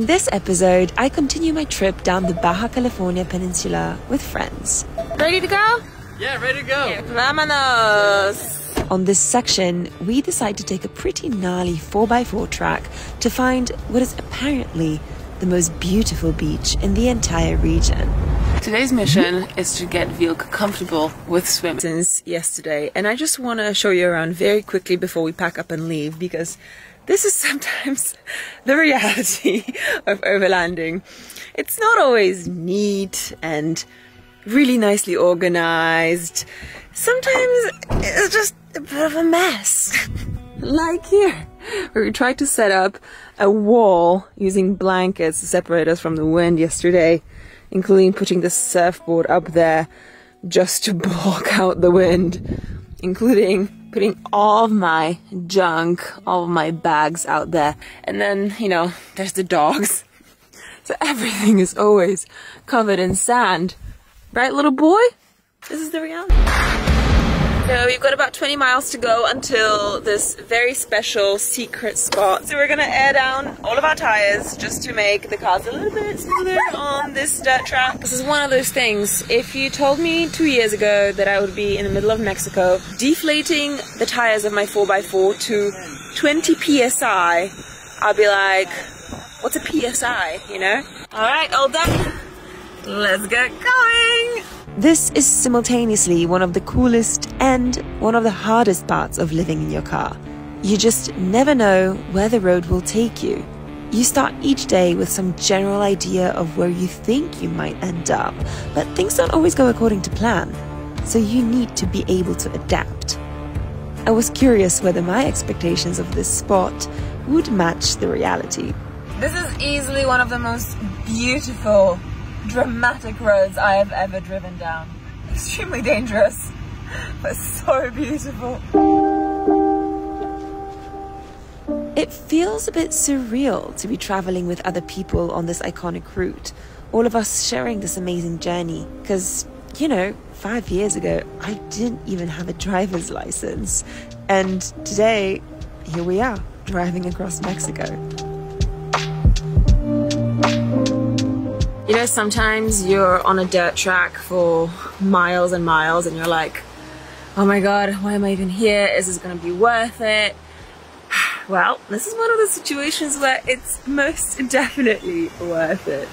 In this episode, I continue my trip down the Baja California Peninsula with friends. Ready to go? Yeah, ready to go. Yeah, vámonos! On this section, we decide to take a pretty gnarly 4x4 track to find what is apparently the most beautiful beach in the entire region. Today's mission is to get Vilk comfortable with swimming since yesterday, and I just want to show you around very quickly before we pack up and leave, because this is sometimes the reality of overlanding. It's not always neat and really nicely organized. Sometimes it's just a bit of a mess. Like here, where we tried to set up a wall using blankets to separate us from the wind yesterday, including putting the surfboard up there just to block out the wind, including putting all of my junk, all of my bags out there. And then, you know, there's the dogs. So everything is always covered in sand. Right, little boy? This is the reality. So we've got about 20 miles to go until this very special secret spot. So we're gonna air down all of our tires just to make the cars a little bit smoother on this dirt track. This is one of those things, if you told me 2 years ago that I would be in the middle of Mexico deflating the tires of my 4x4 to 20 PSI, I'll be like, what's a PSI, you know? All right, all done. Let's get going. This is simultaneously one of the coolest and one of the hardest parts of living in your car. You just never know where the road will take you. You start each day with some general idea of where you think you might end up, but things don't always go according to plan, so you need to be able to adapt. I was curious whether my expectations of this spot would match the reality. This is easily one of the most beautiful, dramatic roads I have ever driven down. Extremely dangerous, but so beautiful. It feels a bit surreal to be traveling with other people on this iconic route, all of us sharing this amazing journey, because, you know, 5 years ago, I didn't even have a driver's license, and today, here we are, driving across Mexico. You know, sometimes you're on a dirt track for miles and miles and you're like, oh my god, why am I even here? Is this gonna be worth it? Well, this is one of the situations where it's most definitely worth it.